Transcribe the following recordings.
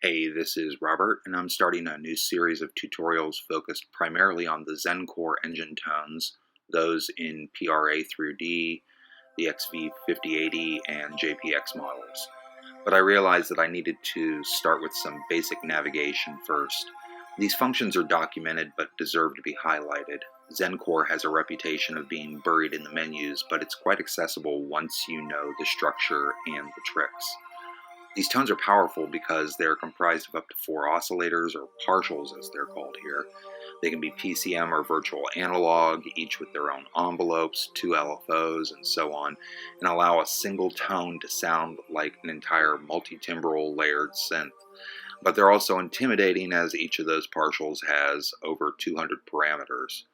Hey, this is Robert, and I'm starting a new series of tutorials focused primarily on the ZEN-Core engine tones, those in PRA through D, the XV5080, and JPX models. But I realized that I needed to start with some basic navigation first. These functions are documented but deserve to be highlighted. ZEN-Core has a reputation of being buried in the menus, but it's quite accessible once you know the structure and the tricks. These tones are powerful because they're comprised of up to 4 oscillators, or partials as they're called here. They can be PCM or virtual analog, each with their own envelopes, 2 LFOs, and so on, and allow a single tone to sound like an entire multi-timbral layered synth. But they're also intimidating, as each of those partials has over 200 parameters.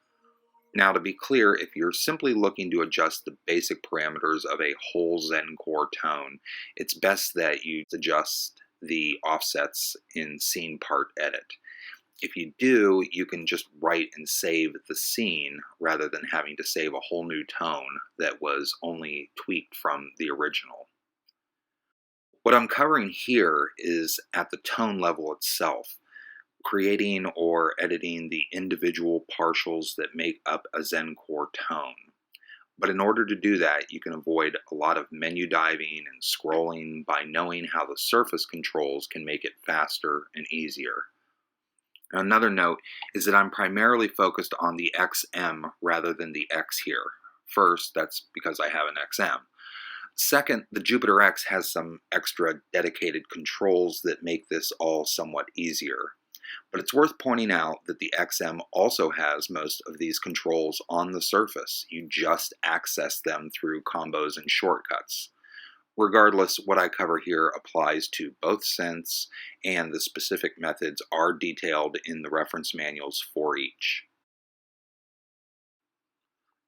Now, to be clear, if you're simply looking to adjust the basic parameters of a whole ZEN-Core tone, it's best that you adjust the offsets in Scene Part Edit. If you do, you can just write and save the scene rather than having to save a whole new tone that was only tweaked from the original. What I'm covering here is at the tone level itself, creating or editing the individual partials that make up a ZEN-Core tone. But in order to do that, you can avoid a lot of menu diving and scrolling by knowing how the surface controls can make it faster and easier. Another note is that I'm primarily focused on the XM rather than the X here. First, that's because I have an XM. Second, the JUPITER-X has some extra dedicated controls that make this all somewhat easier. But it's worth pointing out that the XM also has most of these controls on the surface. You just access them through combos and shortcuts. Regardless, what I cover here applies to both synths, and the specific methods are detailed in the reference manuals for each.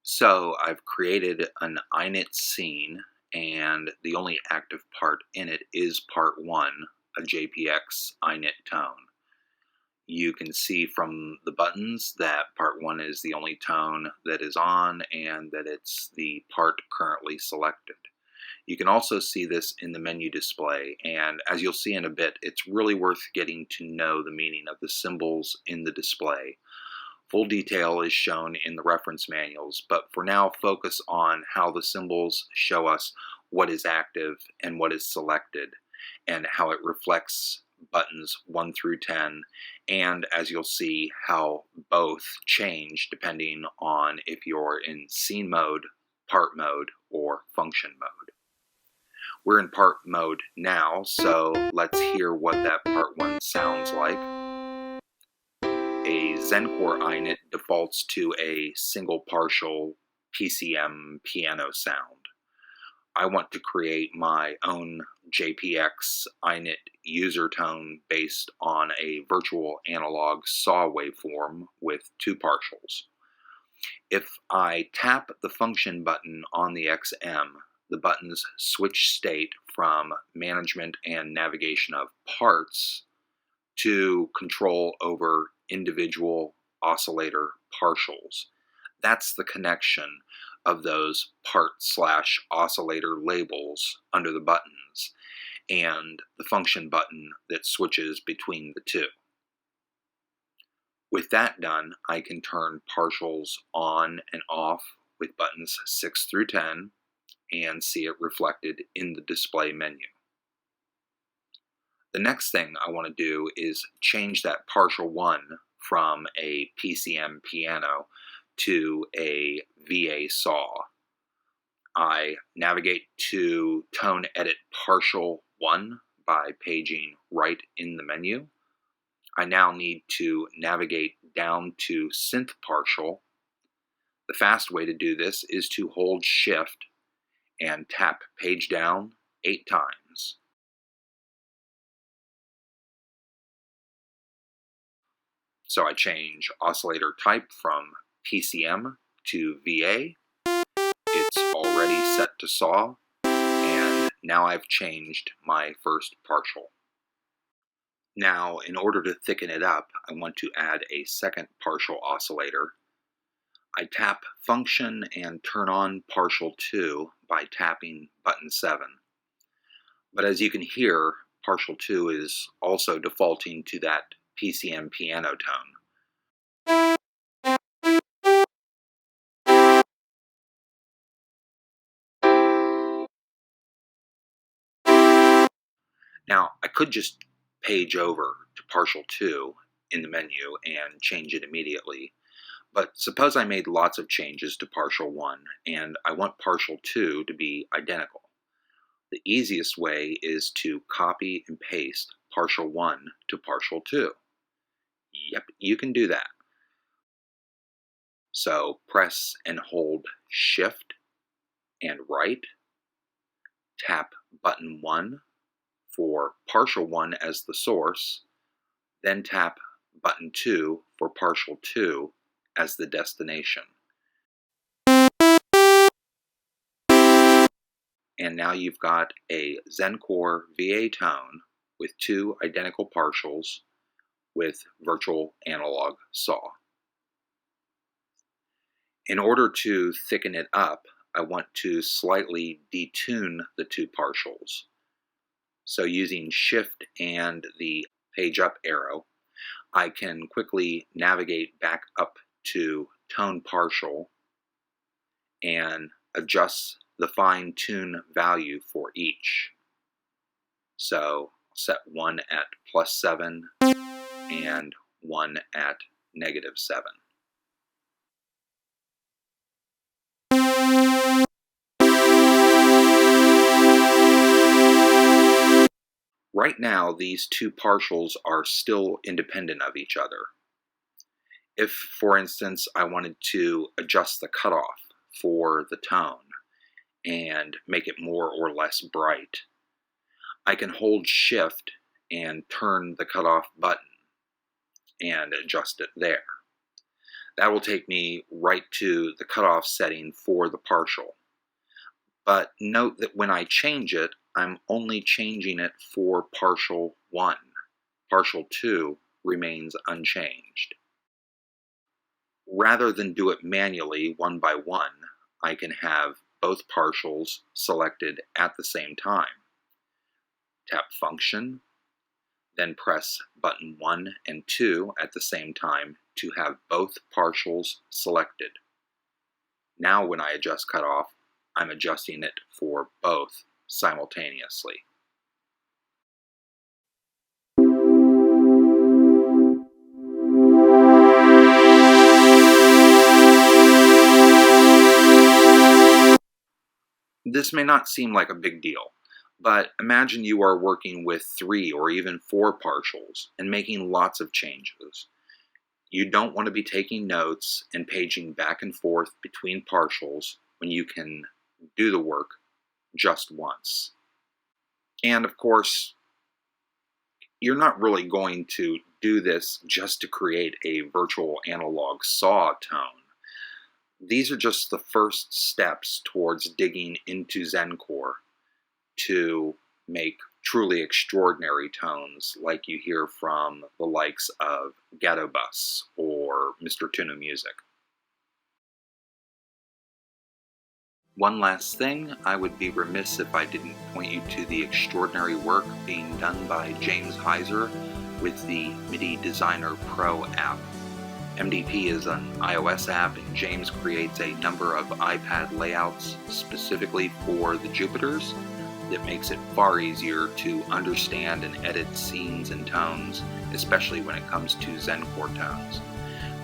So I've created an init scene, and the only active part in it is part 1, a JPX init tone. You can see from the buttons that part 1 is the only tone that is on and that it's the part currently selected. You can also see this in the menu display, and as you'll see in a bit, it's really worth getting to know the meaning of the symbols in the display. Full detail is shown in the reference manuals, but for now focus on how the symbols show us what is active and what is selected, and how it reflects buttons 1 through 10, and as you'll see, how both change depending on if you're in scene mode, part mode, or function mode. We're in part mode now, so let's hear what that part 1 sounds like. A ZEN-Core init defaults to a single partial PCM piano sound. I want to create my own JPX init user tone based on a virtual analog saw waveform with 2 partials. If I tap the function button on the XM, the buttons switch state from management and navigation of parts to control over individual oscillator partials. That's the connection of those part/oscillator labels under the buttons, and the function button that switches between the two. With that done, I can turn partials on and off with buttons 6 through 10 and see it reflected in the display menu. The next thing I want to do is change that partial 1 from a PCM piano to a VA saw. I navigate to Tone Edit Partial 1 by paging right in the menu. I now need to navigate down to Synth Partial. The fast way to do this is to hold Shift and tap Page Down 8 times. So I change oscillator type from PCM to VA. It's already set to saw, and now I've changed my first partial. Now, in order to thicken it up, I want to add a second partial oscillator. I tap Function and turn on Partial 2 by tapping button 7. But as you can hear, partial 2 is also defaulting to that PCM piano tone. Now, I could just page over to partial 2 in the menu and change it immediately, but suppose I made lots of changes to partial 1 and I want partial 2 to be identical. The easiest way is to copy and paste partial 1 to partial 2. Yep, you can do that. So press and hold Shift and right, tap button 1 for partial 1 as the source, then tap button 2 for partial 2 as the destination. And now you've got a ZEN-Core VA tone with 2 identical partials with virtual analog saw. In order to thicken it up, I want to slightly detune the 2 partials. So using Shift and the page up arrow, I can quickly navigate back up to tone partial and adjust the fine tune value for each. So set 1 at +7 and 1 at -7. Right now, these 2 partials are still independent of each other. If, for instance, I wanted to adjust the cutoff for the tone and make it more or less bright, I can hold Shift and turn the cutoff button and adjust it there. That will take me right to the cutoff setting for the partial. But note that when I change it, I'm only changing it for partial 1. Partial 2 remains unchanged. Rather than do it manually one by one, I can have both partials selected at the same time. Tap Function, then press button 1 and 2 at the same time to have both partials selected. Now when I adjust cutoff, I'm adjusting it for both simultaneously. This may not seem like a big deal, but imagine you are working with 3 or even 4 partials and making lots of changes. You don't want to be taking notes and paging back and forth between partials when you can do the work just once. And of course, you're not really going to do this just to create a virtual analog saw tone. These are just the first steps towards digging into ZEN-Core to make truly extraordinary tones like you hear from the likes of Ghetto Bus or Mr. Tuna Music. One last thing, I would be remiss if I didn't point you to the extraordinary work being done by James Heiser with the MIDI Designer Pro app. MDP is an iOS app, and James creates a number of iPad layouts specifically for the Jupiters that makes it far easier to understand and edit scenes and tones, especially when it comes to ZEN-Core tones.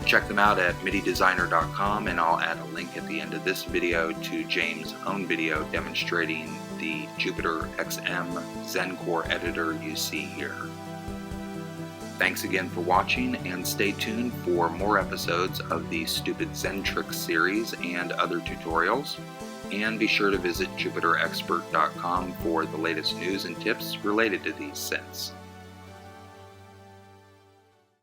Check them out at mididesigner.com, and I'll add a link at the end of this video to James' own video demonstrating the Jupiter-XM ZEN-Core editor you see here. Thanks again for watching, and stay tuned for more episodes of the Stupid Zen Tricks series and other tutorials. And be sure to visit JUPITER-XPERT.com for the latest news and tips related to these synths.